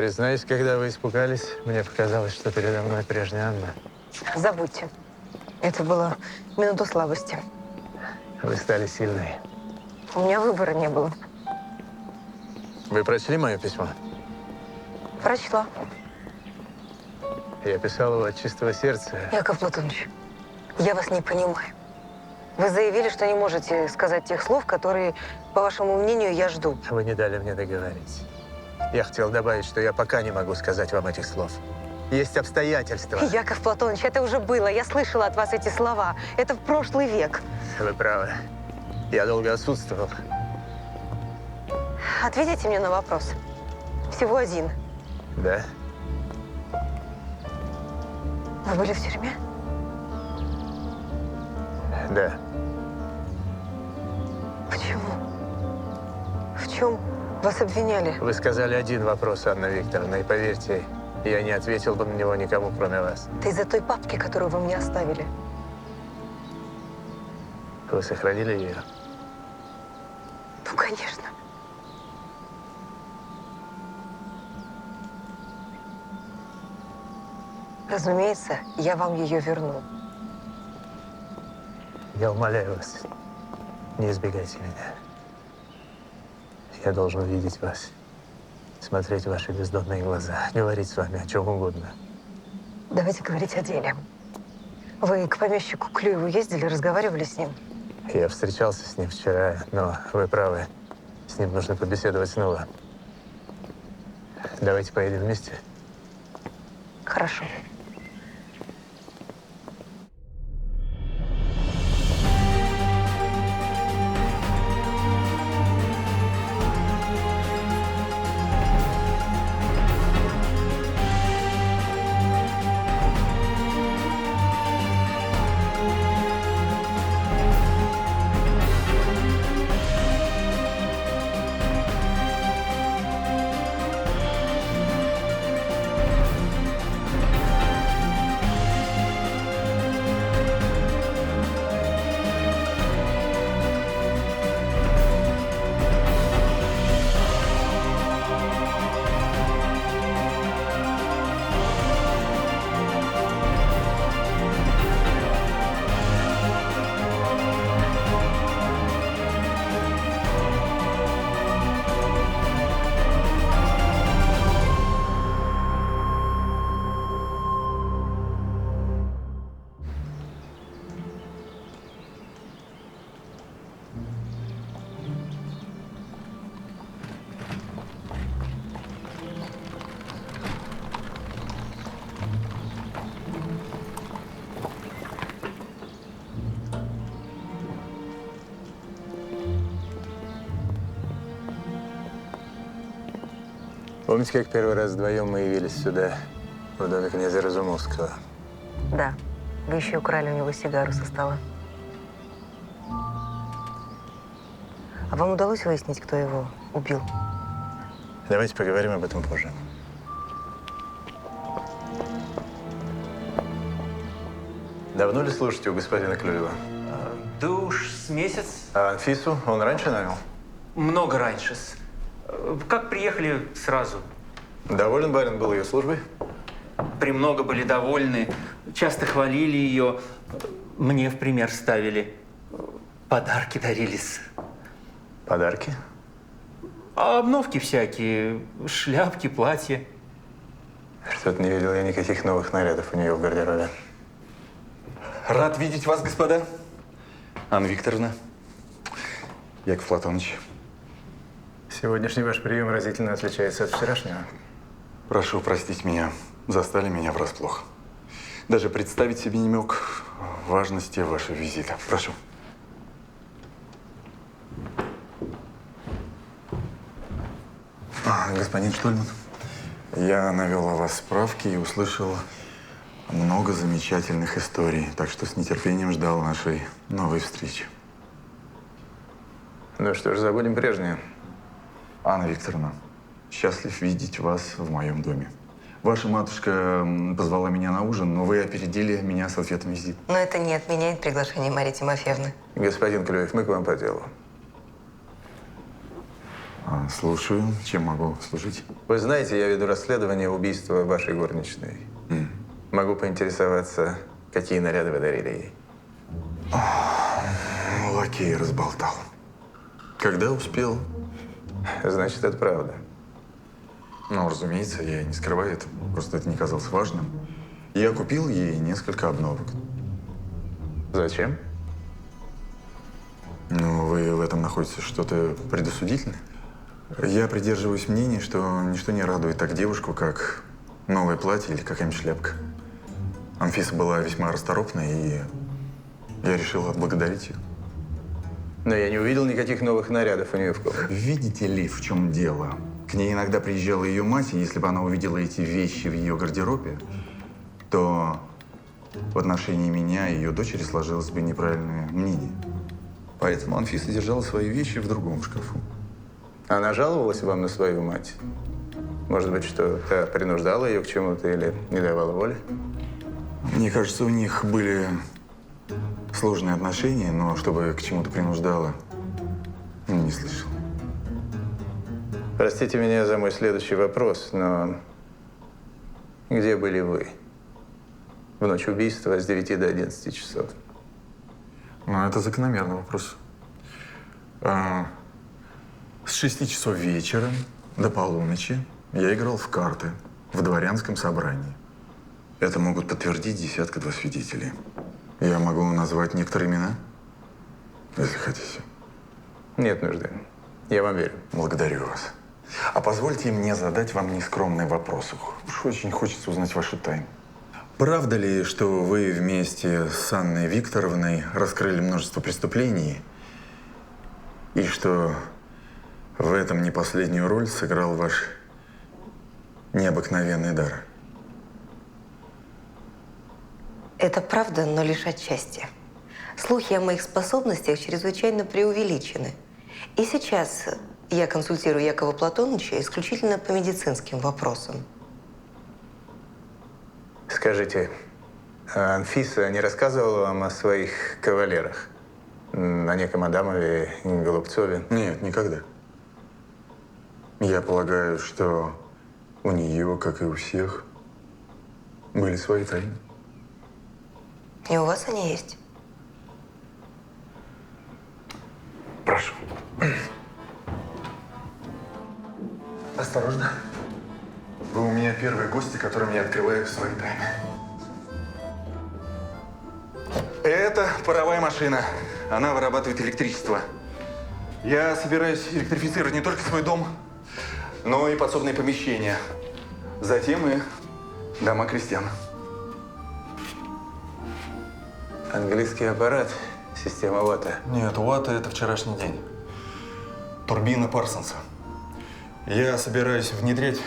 Признаюсь, когда вы испугались, мне показалось, что передо мной прежняя Анна. Забудьте. Это была минута слабости. Вы стали сильной. У меня выбора не было. Вы прочли мое письмо? Прочла. Я писал его от чистого сердца. Яков Платонович, я вас не понимаю. Вы заявили, что не можете сказать тех слов, которые, по вашему мнению, я жду. Вы не дали мне договорить. Я хотел добавить, что я пока не могу сказать вам этих слов. Есть обстоятельства. Яков Платонович, это уже было. Я слышала от вас эти слова. Это в прошлый век. Вы правы. Я долго отсутствовал. Ответите мне на вопрос. Всего один. Да? Вы были в тюрьме? Да. Почему? В чем вас обвиняли? Вы сказали один вопрос, Анна Викторовна, и поверьте, я не ответил бы на него никому, кроме вас. Это из-за той папки, которую вы мне оставили. Вы сохранили ее? Ну, конечно. Разумеется, я вам ее верну. Я умоляю вас, не избегайте меня. Я должен видеть вас, смотреть в ваши бездонные глаза, говорить с вами о чем угодно. Давайте говорить о деле. Вы к помещику Клюеву ездили, разговаривали с ним? Я встречался с ним вчера, но вы правы, с ним нужно побеседовать снова. Давайте поедем вместе. Хорошо. Помните, как первый раз вдвоем мы явились сюда, в доме князя Разумовского? Да. Вы еще украли у него сигару со стола. А вам удалось выяснить, кто его убил? Давайте поговорим об этом позже. Давно ли служите у господина Клюева? Да уж с месяц. А Анфису он раньше нанял? Много раньше. Как приехали сразу. Доволен барин был ее службой? Премного были довольны. Часто хвалили ее. Мне в пример ставили. Подарки дарились. Подарки? А обновки всякие. Шляпки, платья. Что-то не видел я никаких новых нарядов у нее в гардеробе. Рад видеть вас, господа. Анна Викторовна, Яков Платонович. Сегодняшний ваш прием разительно отличается от вчерашнего. Прошу простить меня. Застали меня врасплох. Даже представить себе не мог важности вашего визита. Прошу. Господин Штольман, я навел о вас справки и услышал много замечательных историй, так что с нетерпением ждал нашей новой встречи. Ну что ж, забудем прежнее. Анна Викторовна, счастлив видеть вас в моем доме. Ваша матушка позвала меня на ужин, но вы опередили меня с ответом визит. Но это не отменяет приглашение Марии Тимофеевны. Господин Клюев, мы к вам по делу. Слушаю. Чем могу служить? Вы знаете, я веду расследование убийства вашей горничной. Могу поинтересоваться, какие наряды вы дарили ей? Лакей разболтал. Когда успел? Значит, это правда. Ну, разумеется, я не скрываю это. Просто это не казалось важным. Я купил ей несколько обновок. Зачем? Ну, вы в этом находите что-то предосудительное? Я придерживаюсь мнения, что ничто не радует так девушку, как новое платье или какая-нибудь шляпка. Анфиса была весьма расторопной, и я решил отблагодарить ее. Но я не увидел никаких новых нарядов у нее в комнате. Видите ли, в чем дело? К ней иногда приезжала ее мать, и если бы она увидела эти вещи в ее гардеробе, то в отношении меня и ее дочери сложилось бы неправильное мнение. Поэтому Анфиса держала свои вещи в другом шкафу. Она жаловалась вам на свою мать? Может быть, что-то принуждало ее к чему-то или не давала воли? Мне кажется, у них были сложные отношения, но чтобы к чему-то принуждало, не слышал. Простите меня за мой следующий вопрос, но где были вы в ночь убийства с 9 до 11 часов? Ну, это закономерный вопрос. С 6 часов вечера до полуночи я играл в карты в дворянском собрании. Это могут подтвердить десятка-два свидетелей. Я могу назвать некоторые имена, если хотите. Нет нужды. Я вам верю. Благодарю вас. А позвольте мне задать вам нескромный вопрос. Уж очень хочется узнать вашу тайну. Правда ли, что вы вместе с Анной Викторовной раскрыли множество преступлений, и что в этом не последнюю роль сыграл ваш необыкновенный дар? Это правда, но лишь отчасти. Слухи о моих способностях чрезвычайно преувеличены. И сейчас я консультирую Якова Платоновича исключительно по медицинским вопросам. Скажите, а Анфиса не рассказывала вам о своих кавалерах? О неком Адамове и Голубцове? Нет, никогда. Я полагаю, что у нее, как и у всех, были свои тайны. И у вас они есть? Прошу. Осторожно. Вы у меня первые гости, которым я открываю свои тайны. Это паровая машина. Она вырабатывает электричество. Я собираюсь электрифицировать не только свой дом, но и подсобные помещения. Затем и дома крестьян. Английский аппарат, система Ватта. Нет, Уатта – это вчерашний день. Турбина Парсонса. Я собираюсь внедрять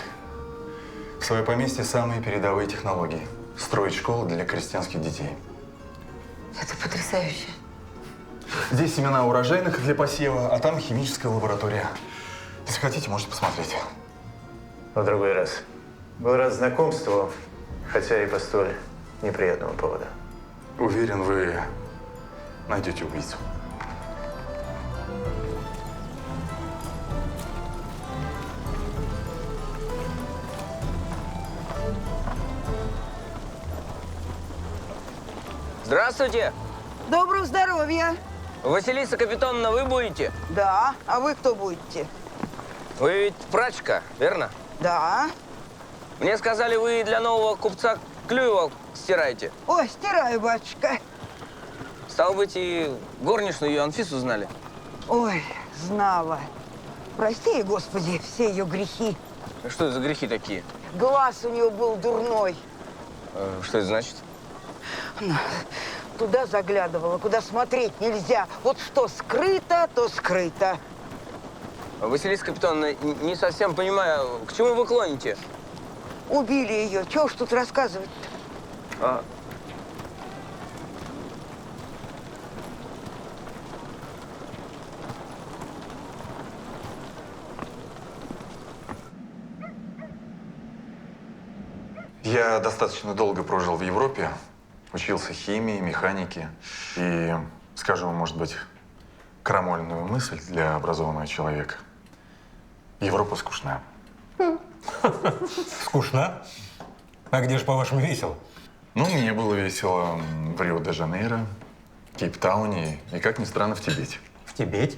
в свое поместье самые передовые технологии. Строить школу для крестьянских детей. Это потрясающе. Здесь семена урожайных для посева, а там химическая лаборатория. Если хотите, можете посмотреть. В другой раз. Был рад знакомству, хотя и по столь неприятному поводу. Уверен, вы найдете убийцу. Здравствуйте! Доброго здоровья. Василиса Капитоновна, вы будете? Да. А вы кто будете? Вы ведь прачка, верно? Да. Мне сказали, вы для нового купца Клюева стираете. Ой, стираю, батюшка. Стало быть, и горничную ее Анфису знали. Ой, знала. Прости, Господи, все ее грехи. Что это за грехи такие? Глаз у нее был дурной. Что это значит? Она туда заглядывала, куда смотреть нельзя. Вот что скрыто, то скрыто. Василиса Капитоновна, не совсем понимаю, к чему вы клоните? Убили ее. Чего уж тут рассказывать-то? Я достаточно долго прожил в Европе, учился химии, механике и, скажу, может быть, крамольную мысль для образованного человека. Европа скучная. Скучно? А где же, по-вашему, весело? Ну, мне было весело в Рио-де-Жанейро, Кейптауне и, как ни странно, в Тибете. В Тибете?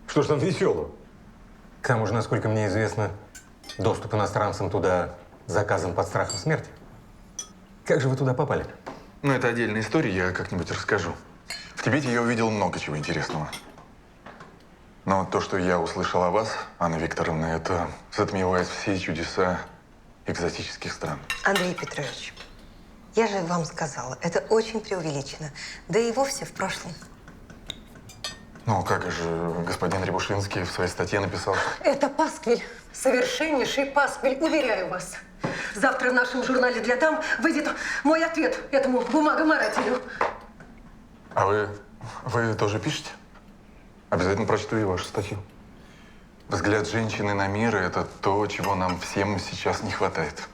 Что ж там веселого? К тому же, насколько мне известно, доступ иностранцам туда заказан под страхом смерти. Как же вы туда попали? Ну, это отдельная история, я как-нибудь расскажу. В Тибете я увидел много чего интересного. Но то, что я услышал о вас, Анна Викторовна, это затмевает все чудеса экзотических стран. Андрей Петрович, я же вам сказала, это очень преувеличено. Да и вовсе в прошлом. Ну, как же господин Рябушинский в своей статье написал? Это пасквиль. Совершеннейший пасквиль, уверяю вас. Завтра в нашем журнале для дам выйдет мой ответ этому бумагоморателю. А вы тоже пишете? Обязательно прочту и вашу статью. Взгляд женщины на мир – это то, чего нам всем сейчас не хватает.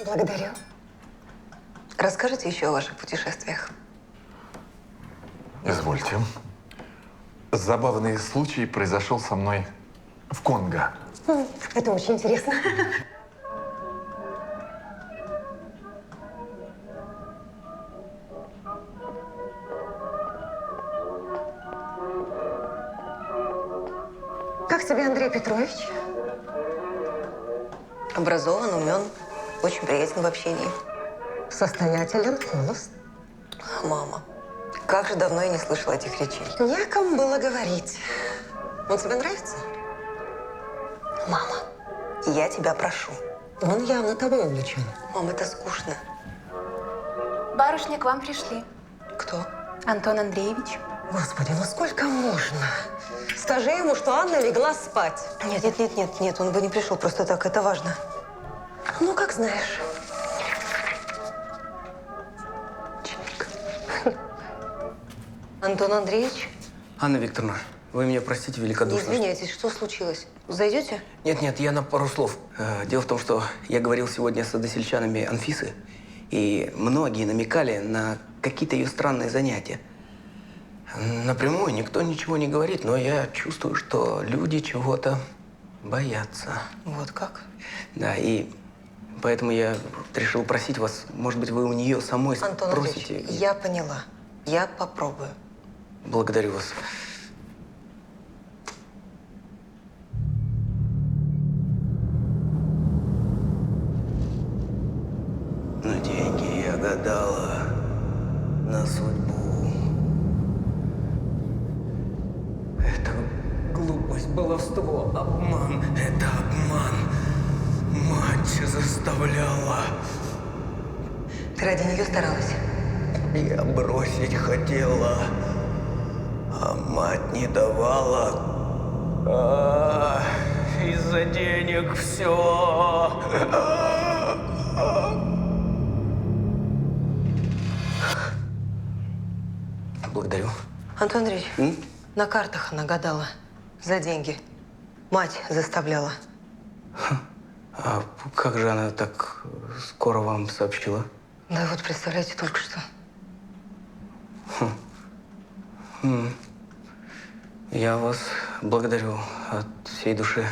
Благодарю. Расскажите еще о ваших путешествиях. Извольте. Забавный случай произошел со мной в Конго. Это очень интересно. Как тебе, Андрей Петрович? Образован, умен, очень приятен в общении. Состоятелен, холост. Мама, как же давно я не слышала этих речей. Не о ком было говорить. Он тебе нравится? Мама, я тебя прошу. Он явно тобой увлечен. Мам, это скучно. Барышня, к вам пришли. Кто? Антон Андреевич. Господи, ну сколько можно? Скажи ему, что Анна легла спать. Нет, он бы не пришел просто так, это важно. Ну, как знаешь. Антон Андреевич, Анна Викторовна, вы меня простите не великодушно. извиняйтесь, что случилось? Зайдете? Нет, я на пару слов. Дело в том, что я говорил сегодня с односельчанами Анфисы, и многие намекали на какие-то ее странные занятия. Напрямую никто ничего не говорит, но я чувствую, что люди чего-то боятся. Вот как? Да, и поэтому я решил просить вас, может быть, вы у нее самой Антон спросите. Андреевич, я поняла. Я попробую. Благодарю вас. На деньги я гадала, на судьбу. Это глупость, баловство, обман. Это обман. Мать заставляла. Ты ради нее старалась? Я бросить хотела, а мать не давала. Из-за денег все. Благодарю. Антон Андреевич, на картах она гадала. За деньги. Мать заставляла. А как же она так скоро вам сообщила? Да вот, представляете, только что. Я вас благодарю от всей души.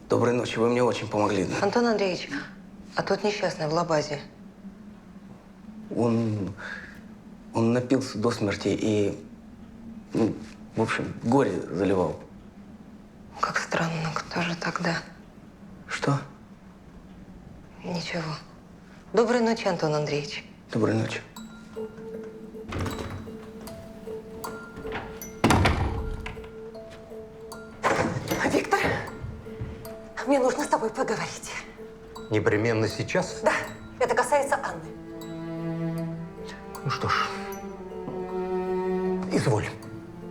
Доброй ночи, вы мне очень помогли. Антон Андреевич, а тот несчастный в Лабазе. Он напился до смерти и, в общем, горе заливал. Как странно, кто же тогда? Что? Ничего. Доброй ночи, Антон Андреевич. Доброй ночи. Виктор, мне нужно с тобой поговорить. Непременно сейчас? Да, это касается Анны. Ну что ж, изволь.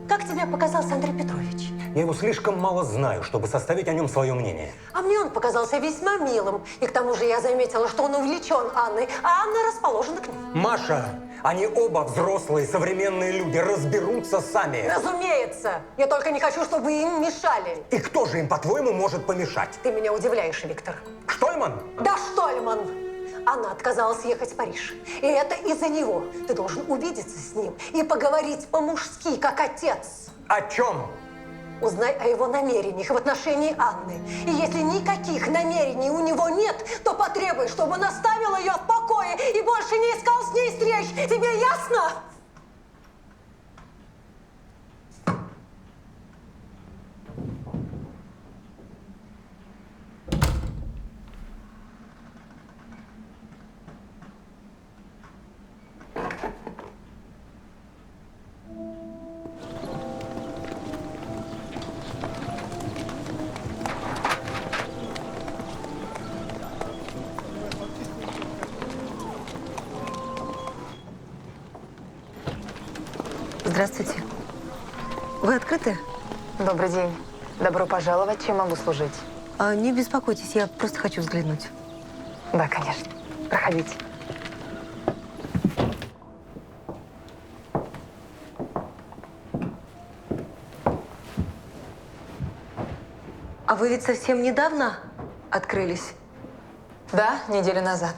Как тебе показался Андрей Петрович? Я его слишком мало знаю, чтобы составить о нем свое мнение. А мне он показался весьма милым. И к тому же я заметила, что он увлечен Анной, а Анна расположена к нему. Маша, они оба взрослые современные люди, разберутся сами. Разумеется. Я только не хочу, чтобы им мешали. И кто же им, по-твоему, может помешать? Ты меня удивляешь, Виктор. Штольман? Да, Штольман! Она отказалась ехать в Париж. И это из-за него. Ты должен увидеться с ним и поговорить по-мужски, как отец. О чем? Узнай о его намерениях в отношении Анны. И если никаких намерений у него нет, то потребуй, чтобы он оставил ее в покое и больше не искал с ней встреч. Тебе ясно? Здравствуйте. Вы открыты? Добрый день. Добро пожаловать. Чем могу служить? Не беспокойтесь, я просто хочу взглянуть. Да, конечно. Проходите. А вы ведь совсем недавно открылись? Да, неделю назад.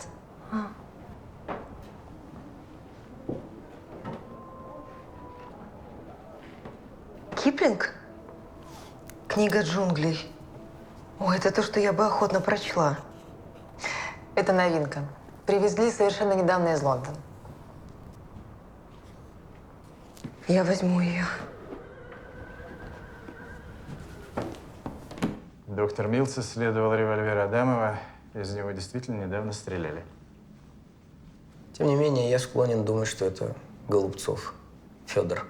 Киплинг? Книга джунглей. О, это то, что я бы охотно прочла. Это новинка. Привезли совершенно недавно из Лондона. Я возьму ее. Доктор Милс исследовал револьвер Адамова. Из него действительно недавно стреляли. Тем не менее, я склонен думать, что это Голубцов Федор.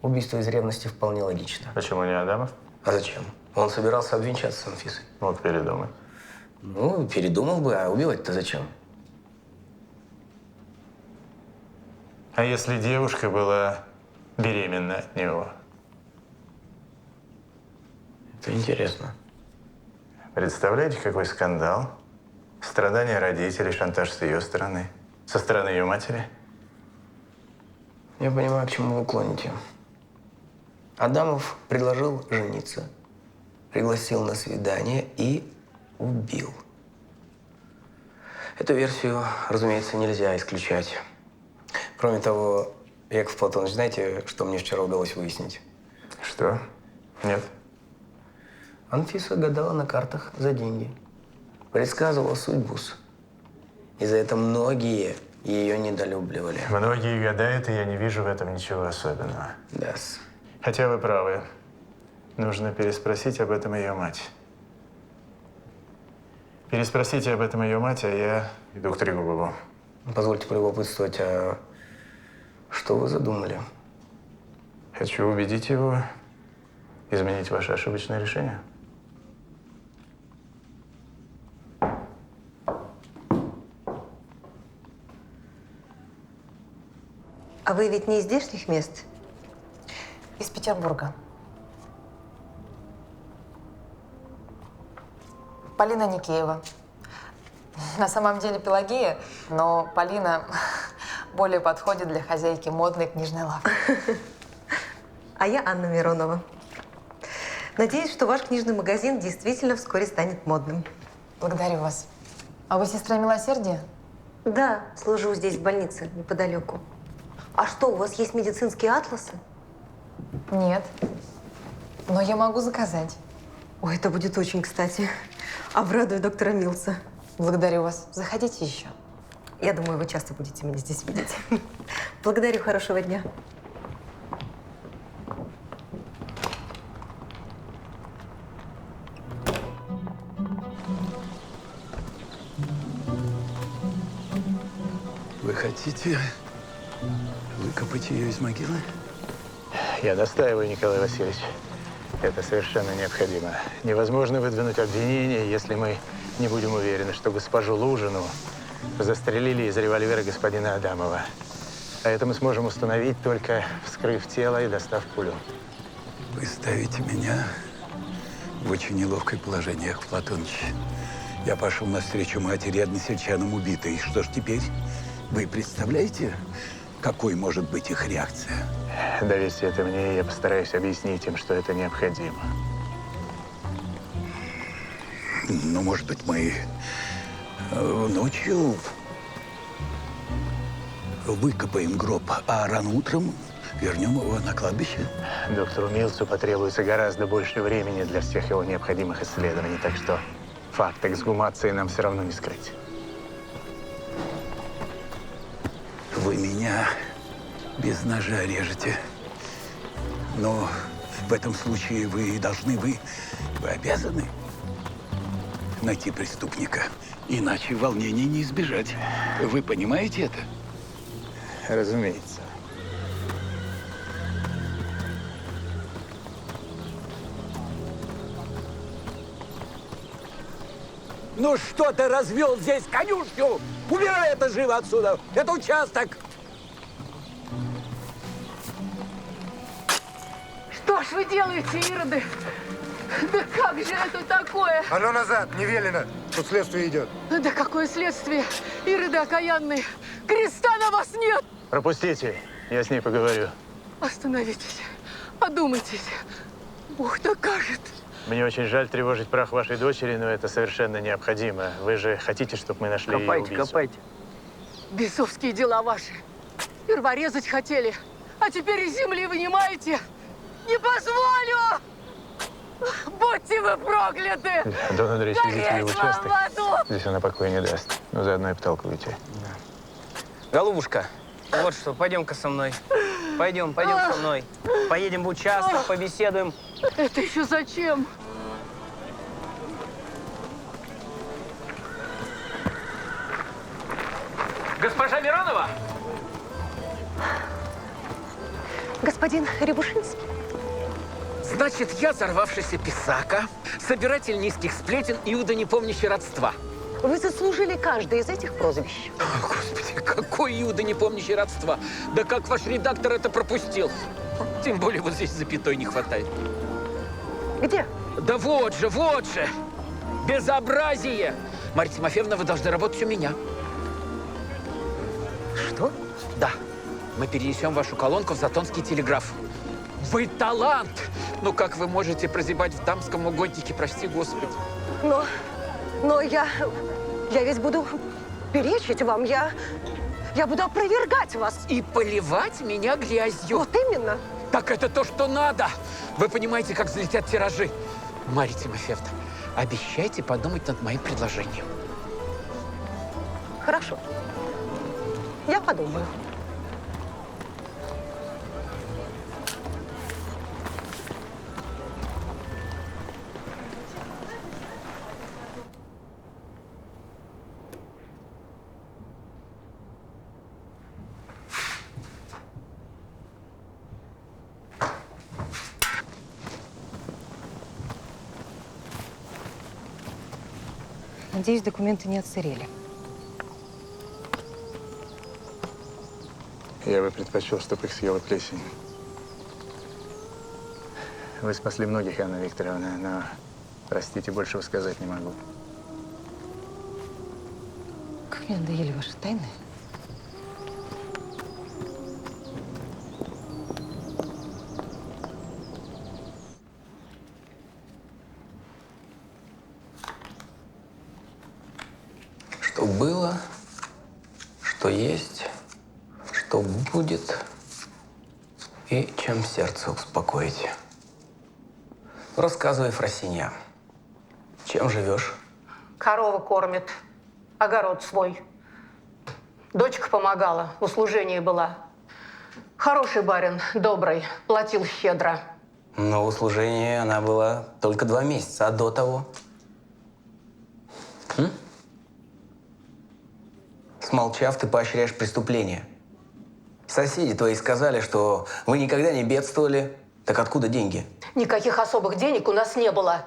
Убийство из ревности вполне логично. Почему не Адамов? А зачем? Он собирался обвенчаться с Анфисой. Вот передумай. Ну, передумал бы, а убивать-то зачем? А если девушка была беременна от него? Это интересно. Представляете, какой скандал? Страдания родителей, шантаж с ее стороны. Со стороны ее матери. Я понимаю, к чему вы клоните. Адамов предложил жениться, пригласил на свидание и убил. Эту версию, разумеется, нельзя исключать. Кроме того, Яков Платонович, знаете, что мне вчера удалось выяснить? Что? Нет. Анфиса гадала на картах за деньги. Предсказывала судьбу. И за это многие ее недолюбливали. Многие гадают, и я не вижу в этом ничего особенного. Да-с. Хотя вы правы. Нужно переспросить об этом ее мать. Переспросите об этом ее мать, а я иду к Трегубову. Позвольте полюбопытствовать, а что вы задумали? Хочу убедить его изменить ваше ошибочное решение. А вы ведь не из здешних мест? Из Петербурга. Полина Никеева. На самом деле Пелагея, но Полина более подходит для хозяйки модной книжной лавки. А я Анна Миронова. Надеюсь, что ваш книжный магазин действительно вскоре станет модным. Благодарю вас. А вы сестра милосердия? Да, служу здесь, в больнице, неподалеку. А что, у вас есть медицинские атласы? Нет. Но я могу заказать. Ой, это будет очень кстати. Обрадую доктора Милса. Благодарю вас. Заходите еще. Я думаю, вы часто будете меня здесь видеть. Благодарю, хорошего дня. Вы хотите выкопать ее из могилы? Я настаиваю, Николай Васильевич. Это совершенно необходимо. Невозможно выдвинуть обвинение, если мы не будем уверены, что госпожу Лужину застрелили из револьвера господина Адамова. А это мы сможем установить, только вскрыв тело и достав пулю. Вы ставите меня в очень неловкое положение, Яков Платонович. Я пошел навстречу матери односельчанам убитой. Что ж теперь? Вы представляете, какой может быть их реакция? Доверьте это мне, и я постараюсь объяснить им, что это необходимо. Ну, может быть, мы ночью выкопаем гроб, а рано утром вернем его на кладбище. Доктору Милцу потребуется гораздо больше времени для всех его необходимых исследований, так что факт эксгумации нам все равно не скрыть. Вы меня без ножа режете. Но в этом случае вы обязаны найти преступника. Иначе волнений не избежать. Вы понимаете это? Разумеется. Ну что ты развел здесь конюшню? Убирай это живо отсюда! Это участок! Что ж вы делаете, ироды? Да как же это такое? А ну назад, не велено. Тут следствие идет. Да какое следствие? Ироды окаянные. Креста на вас нет! Пропустите, я с ней поговорю. Остановитесь, одумайтесь. Бог докажет. Мне очень жаль тревожить прах вашей дочери, но это совершенно необходимо. Вы же хотите, чтобы мы нашли ее убийцу? Копайте. Бесовские дела ваши. Перворезать хотели, а теперь из земли вынимаете. Не позволю! Будьте вы прокляты! Дон Андрей, везите ее в Гореть вам участок. в аду! Здесь она покоя не даст. Ну, заодно и потолкуйте. Голубушка, вот что, пойдем-ка со мной. Пойдем со мной. Поедем в участок, побеседуем. Это еще зачем? Госпожа Миронова! Господин Рябушинский. Значит, я взорвавшийся писака, собиратель низких сплетен, Иуда, не помнящий родства. Вы заслужили каждое из этих прозвищ. О, Господи, какой Иуда, не помнящий родства? Да как ваш редактор это пропустил? Тем более вот здесь запятой не хватает. Где? Да вот же, вот же! Безобразие! Марья Тимофеевна, вы должны работать у меня. Что? Да. Мы перенесем вашу колонку в Затонский телеграф. Вы талант! Ну как вы можете прозябать в дамском угоднике, прости Господи? Но я ведь буду перечить вам, я буду опровергать вас. И поливать меня грязью. Вот именно. Так это то, что надо. Вы понимаете, как взлетят тиражи. Марья Тимофеевна, обещайте подумать над моим предложением. Хорошо. Я подумаю. Надеюсь, документы не отсырели. Я бы предпочел, чтобы их съела плесень. Вы спасли многих, Анна Викторовна, но, простите, большего сказать не могу. Как мне надоели ваши тайны. Что было, что есть, что будет, и чем сердце успокоить. Рассказывай, Фросинья, чем живешь? Корова кормит, огород свой. Дочка помогала, в услужении была. Хороший барин, добрый, платил щедро. Но в услужении она была только 2 месяца, а до того? Смолчав, ты поощряешь преступление. Соседи твои сказали, что вы никогда не бедствовали. Так откуда деньги? Никаких особых денег у нас не было.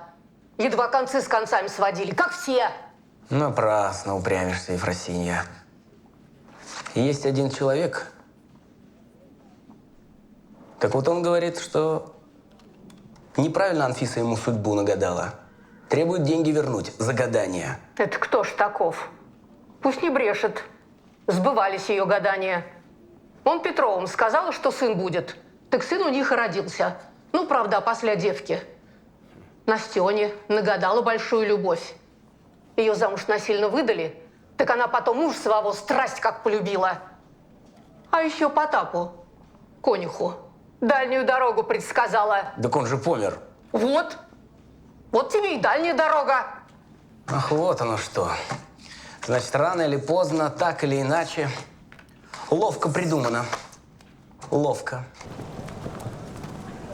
Едва концы с концами сводили, как все. Напрасно упрямишься, Ефросинья. Есть один человек. Так вот он говорит, что неправильно Анфиса ему судьбу нагадала. Требует деньги вернуть за гадание. Это кто ж таков? Пусть не брешет. Сбывались ее гадания. Он Петровым сказала, что сын будет. Так сын у них и родился. Ну, правда, после девки. Настене нагадала большую любовь. Ее замуж насильно выдали, так она потом муж своего страсть как полюбила. А еще Потапу конюху. Дальнюю дорогу предсказала. Так он же помер. Вот. Вот тебе и дальняя дорога. Ах, вот оно что. Значит, рано или поздно, так или иначе. Ловко придумано. Ловко.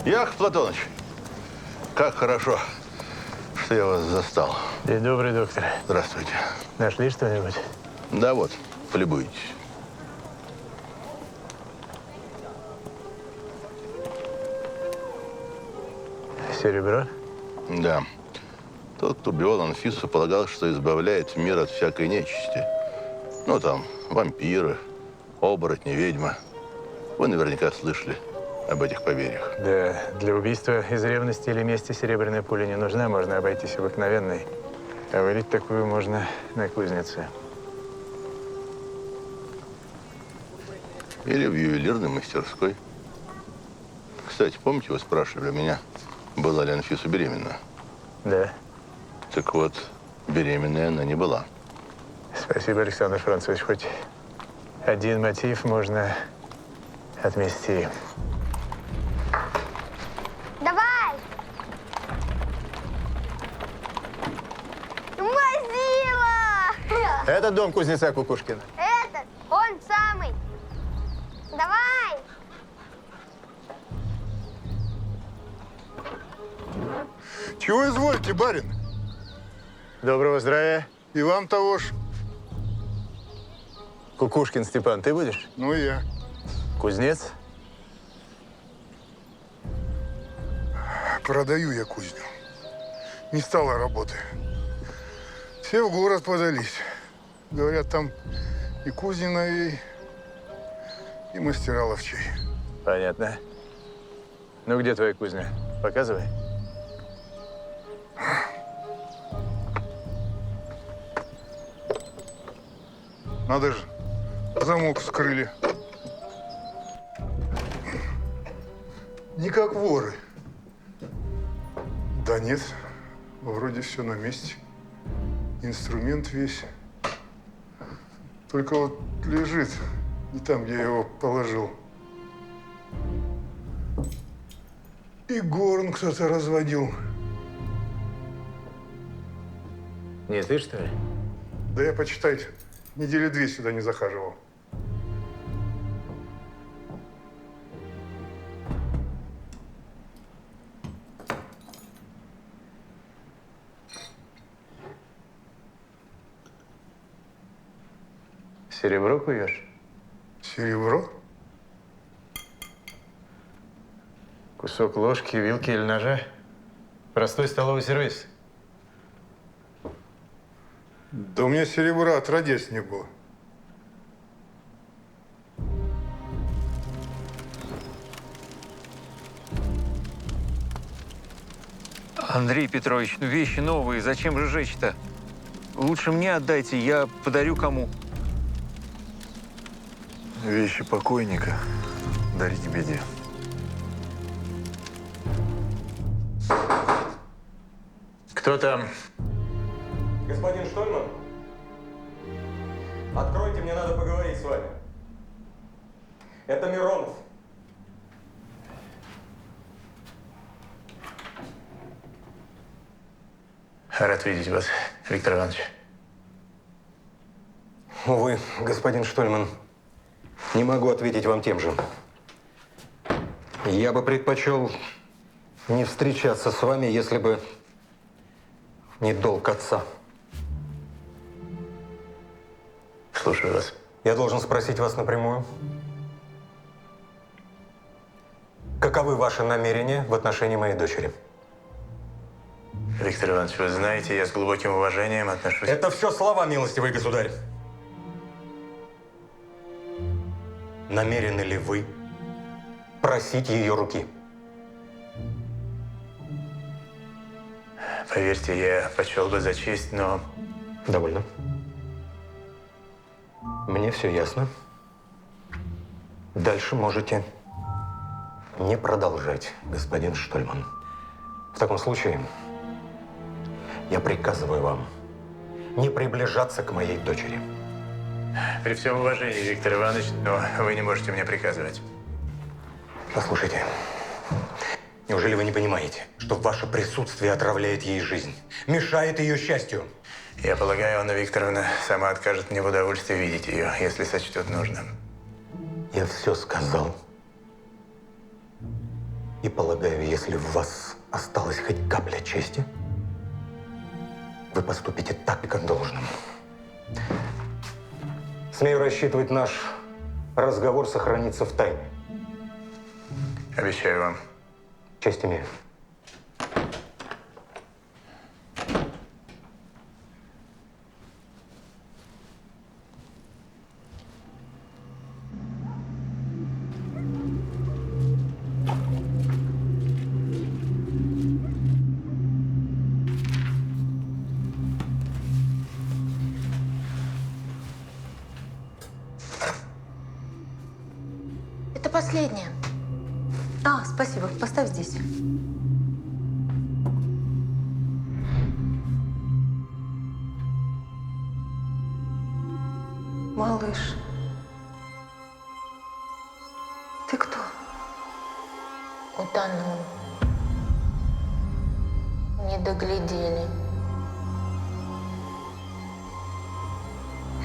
Яков Платоныч, как хорошо, что я вас застал. День добрый, доктор. Здравствуйте. Нашли что-нибудь? Да вот, полюбуйтесь. Серебро? Да. Тот, кто убивал Анфису, полагал, что избавляет мир от всякой нечисти. Ну, там, вампиры, оборотни, ведьма. Вы наверняка слышали об этих поверьях. Да, для убийства из ревности или мести серебряная пуля не нужна, можно обойтись обыкновенной. А вылить такую можно на кузнице. Или в ювелирной мастерской. Кстати, помните, вы спрашивали меня, была ли Анфиса беременна? Да. Так вот, беременная она не была. Спасибо, Александр Францович. Хоть один мотив можно отмести. Давай! Мазила! Это дом кузнеца Кукушкина. Этот, он самый. Давай! Чего извольте, барин? Доброго здравия. И вам того ж. Кукушкин Степан, ты будешь? Ну, я. Кузнец? Продаю я кузню. Не стало работы. Все в город подались. Говорят, там и кузнина, и мастера ловчей. Понятно. Ну, где твоя кузня? Показывай. Надо же, замок вскрыли. Не как воры. Да нет, вроде все на месте. Инструмент весь. Только вот лежит не там, где я его положил. И горн кто-то разводил. Не ты, что ли? Да я, почитайте, недели 2 сюда не захаживал. Серебро куешь? Серебро? Кусок ложки, вилки или ножа? Простой столовый сервиз. Да у меня серебра отродясь не было. Андрей Петрович, ну вещи новые, зачем же жечь-то? Лучше мне отдайте, я подарю кому. Вещи покойника дарить беде. Кто там? Господин Штольман, откройте, мне надо поговорить с вами. Это Миронов. Рад видеть вас, Виктор Иванович. Увы, господин Штольман, не могу ответить вам тем же. Я бы предпочел не встречаться с вами, если бы не долг отца. Слушаю вас. Я должен спросить вас напрямую. Каковы ваши намерения в отношении моей дочери? Виктор Иванович, вы знаете, я с глубоким уважением отношусь... Это все слова, милостивый государь. Намерены ли вы просить ее руки? Поверьте, я почел бы за честь, но... Довольно. Мне все ясно. Дальше можете не продолжать, господин Штольман. В таком случае я приказываю вам не приближаться к моей дочери. При всем уважении, Виктор Иванович, но вы не можете мне приказывать. Послушайте, неужели вы не понимаете, что ваше присутствие отравляет ей жизнь, мешает ее счастью? Я полагаю, Анна Викторовна сама откажет мне в удовольствии видеть ее, если сочтет нужным. Я все сказал. И полагаю, если в вас осталась хоть капля чести, вы поступите так, как должно. Смею рассчитывать, наш разговор сохранится в тайне. Обещаю вам. Честь имею. Это последнее. А, спасибо. Поставь здесь. Малыш, ты кто? Утонул. Не доглядели.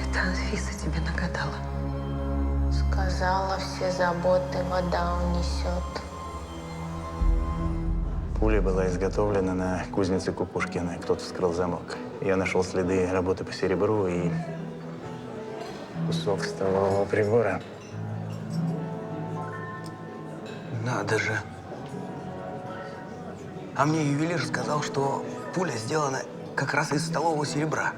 Это Анфиса тебе нагадала. Сказала, все заботы вода унесет. Пуля была изготовлена на кузнице Кукушкина. Кто-то вскрыл замок. Я нашел следы работы по серебру и кусок столового прибора. Надо же. А мне ювелир сказал, что пуля сделана как раз из столового серебра.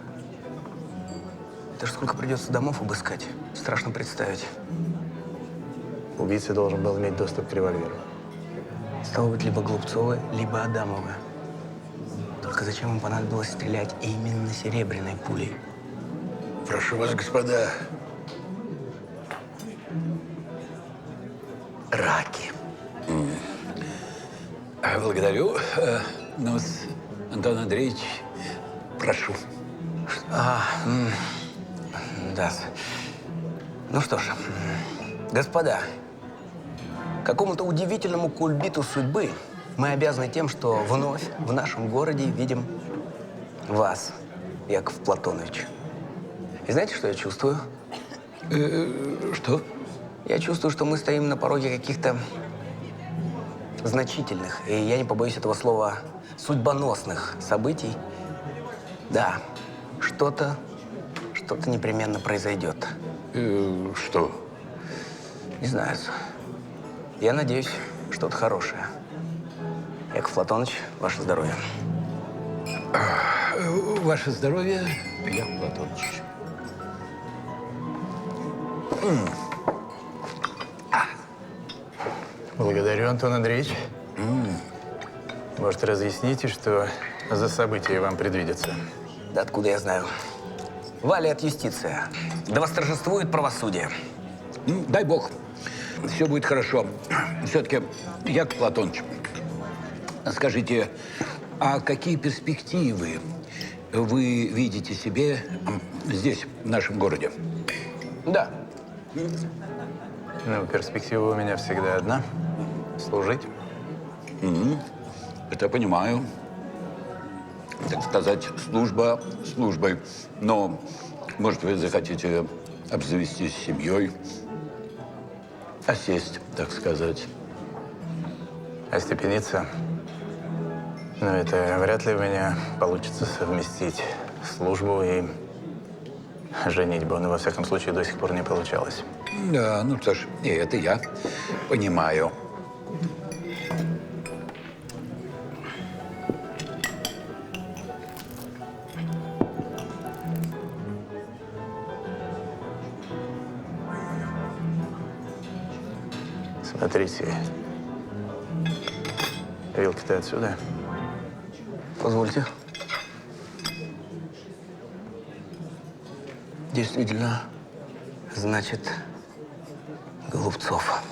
Это ж сколько придется домов обыскать. Страшно представить. Убийца должен был иметь доступ к револьверу. Стало быть, либо Голубцовы, либо Адамовы. Только зачем им понадобилось стрелять именно серебряной пулей? Прошу вас, господа. Раки. Благодарю. Ну, Антон Андреевич, прошу. Да. Ну что ж, господа, какому-то удивительному кульбиту судьбы мы обязаны тем, что вновь в нашем городе видим вас, Яков Платонович. И знаете, что я чувствую? Что? Я чувствую, что мы стоим на пороге каких-то значительных, и я не побоюсь этого слова, судьбоносных событий. Да, что-то непременно произойдет. Что? Не знаю. Я надеюсь, что-то хорошее. Яков Платонович, ваше здоровье. Ваше здоровье, Яков Платонович. Благодарю, Антон Андреевич. Может, разъясните, что за события вам предвидятся? Да откуда я знаю? Валит юстиция. Да восторжествует правосудие. Дай бог, все будет хорошо. Все-таки, Яков Платонович, скажите, а какие перспективы вы видите себе здесь, в нашем городе? Да. Ну, перспектива у меня всегда одна – служить. Это понимаю. Так сказать, служба службой. Но, может, вы захотите обзавестись семьей, осесть, так сказать. Остепениться? Но это вряд ли у меня получится совместить службу и женитьбу. Но, во всяком случае, до сих пор не получалось. Да, ну что ж, и это я понимаю. Смотрите. Вилка-то отсюда. Позвольте. Действительно, значит, Голубцов.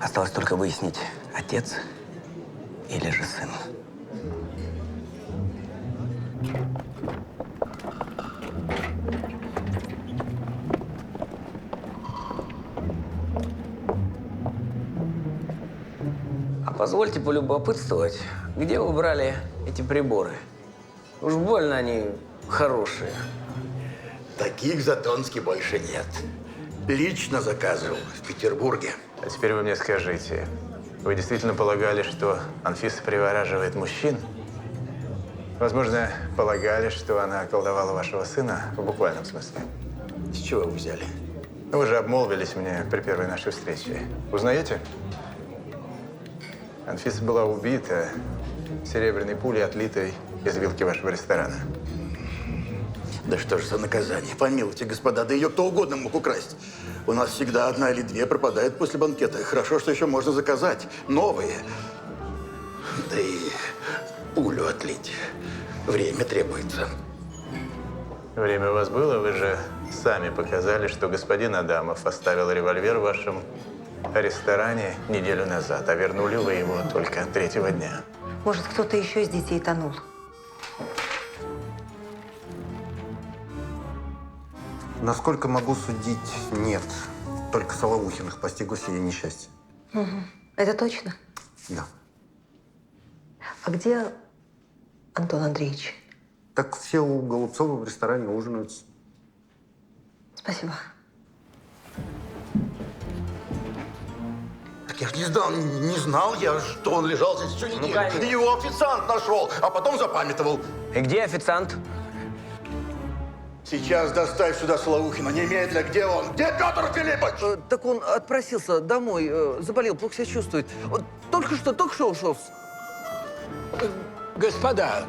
Осталось только выяснить, отец или же сын. Позвольте полюбопытствовать, где вы брали эти приборы? Уж больно они хорошие. Таких в Затонске больше нет. Лично заказывал в Петербурге. А теперь вы мне скажите, вы действительно полагали, что Анфиса привораживает мужчин? Возможно, полагали, что она околдовала вашего сына в буквальном смысле. С чего вы взяли? Вы же обмолвились мне при первой нашей встрече. Узнаете? Анфиса была убита серебряной пулей, отлитой из вилки вашего ресторана. Да что же за наказание? Помилуйте, господа, да ее кто угодно мог украсть. У нас всегда одна или две пропадают после банкета. Хорошо, что еще можно заказать новые. Да и пулю отлить. Время требуется. Время у вас было? Вы же сами показали, что господин Адамов оставил револьвер в вашем ресторане неделю назад, а вернули вы его только 3-го дня. Может, кто-то еще из детей тонул? Насколько могу судить, нет. Только Соловухиных постигло сие несчастье. Угу. Это точно? Да. А где Антон Андреевич? Так все у Голубцова в ресторане ужинают. Спасибо. Так я ж не знал я, что он лежал здесь всю неделю. конечно. Его официант нашел, а потом запамятовал. И где официант? Сейчас доставь сюда Соловухина. Немедля. Где он? Где Петр Филиппович? Так он отпросился домой, заболел, плохо себя чувствует. Он только что ушел. Господа,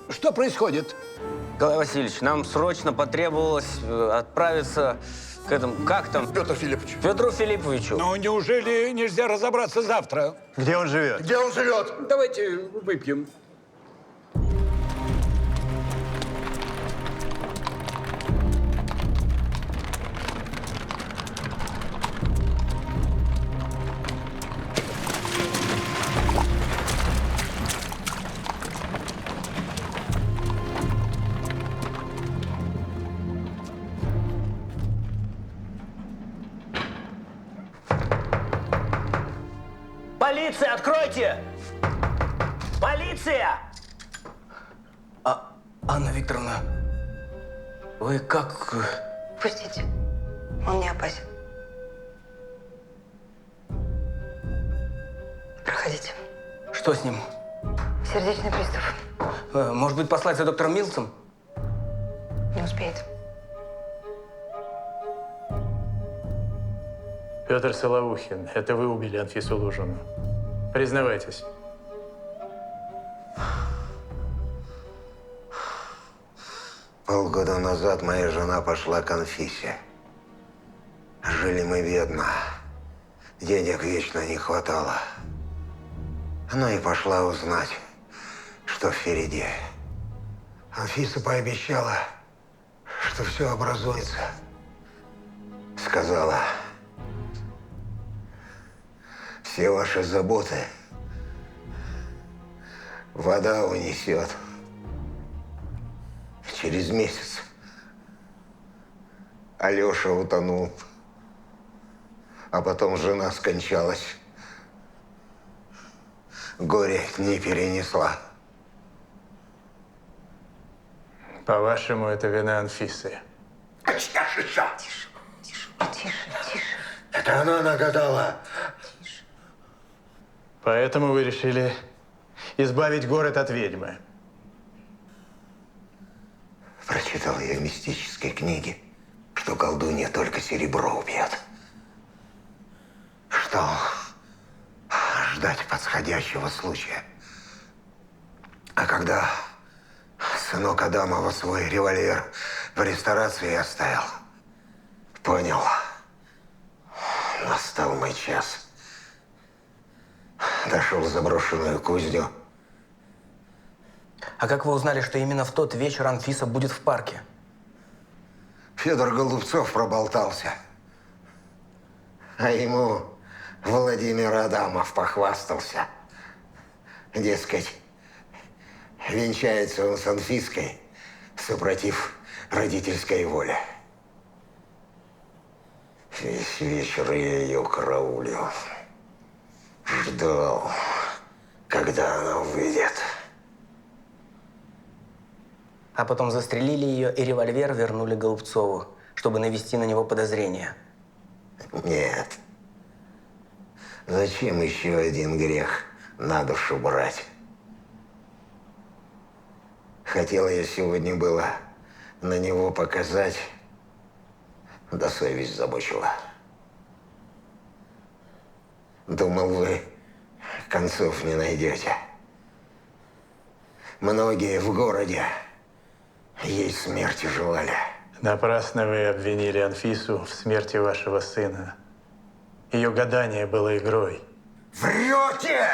что происходит? Николай Васильевич, нам срочно потребовалось отправиться к этому, как там? Петр Филиппович. Петру Филипповичу. Ну, неужели нельзя разобраться завтра? Где он живет? Где он живет? Давайте выпьем. Полиция, откройте! Полиция! Анна Викторовна, вы как... Пустите. Он не опасен. Проходите. Что с ним? Сердечный приступ. Может быть, послать за доктором Милсом? Не успеет. Петр Соловухин, это вы убили Анфису Лужину. Признавайтесь. Полгода назад моя жена пошла к Анфисе. Жили мы бедно. Денег вечно не хватало. Она и пошла узнать, что впереди. Анфиса пообещала, что все образуется. Сказала, все ваши заботы вода унесет. Через месяц Алеша утонул, а потом жена скончалась. Горе не перенесла. По-вашему, это вина Анфисы? Тише. Это она нагадала. Поэтому вы решили избавить город от ведьмы. Прочитал я в мистической книге, что колдунья только серебро убьет. Что ждать подходящего случая. А когда сынок Адамова свой револьвер в ресторации оставил, понял, настал мой час. Дошел в заброшенную кузню. А как вы узнали, что именно в тот вечер Анфиса будет в парке? Федор Голубцов проболтался. А ему Владимир Адамов похвастался. Дескать, венчается он с Анфиской, супротив родительской воли. Весь вечер я ее караулю. Ждал, когда она выйдет. А потом застрелили ее и револьвер вернули Голубцову, чтобы навести на него подозрения. Нет. Зачем еще один грех на душу брать? Хотела я сегодня было на него показать, да совесть замучила. Думал, вы концов не найдете. Многие в городе ей смерти желали. Напрасно вы обвинили Анфису в смерти вашего сына. Ее гадание было игрой. Врете!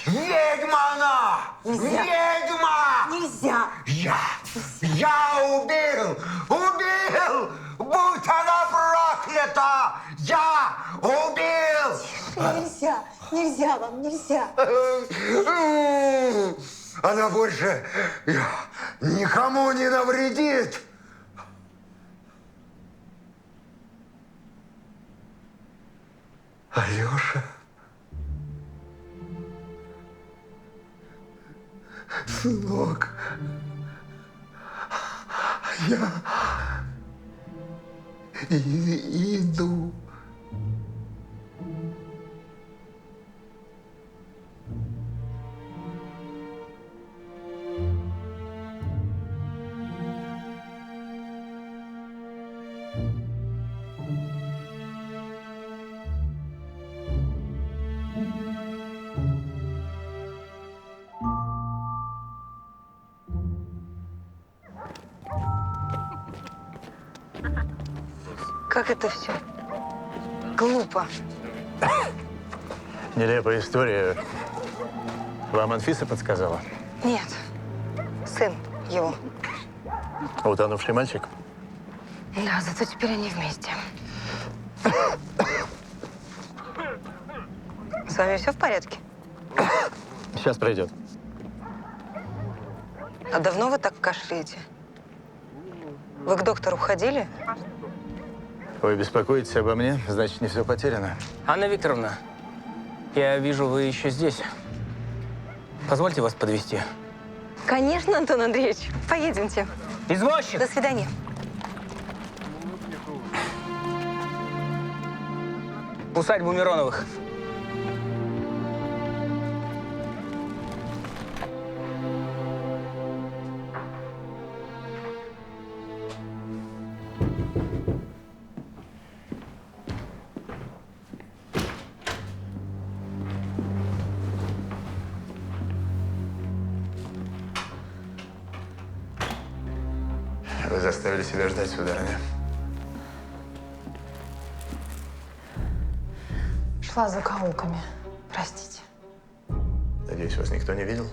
Ведьма она! Нельзя. Ведьма! Нельзя! Я убил! Убил! Будь она проклята! Я убил! Нельзя! Нельзя вам, нельзя! Она больше никому не навредит! Алеша? Сынок, я иду. Как это все? Глупо. Нелепая история. Вам Анфиса подсказала? Нет. Сын его. Утонувший мальчик? Да, зато теперь они вместе. С вами все в порядке? Сейчас пройдет. А давно вы так кашляете? Вы к доктору ходили? Вы беспокоитесь обо мне, значит, не все потеряно. Анна Викторовна, я вижу, вы еще здесь. Позвольте вас подвезти. Конечно, Антон Андреевич. Поедемте. Извозчик! До свидания. Усадьбу Мироновых. Вы заставили себя ждать, сударыня. Шла за закоулками. Простите. Надеюсь, вас никто не видел?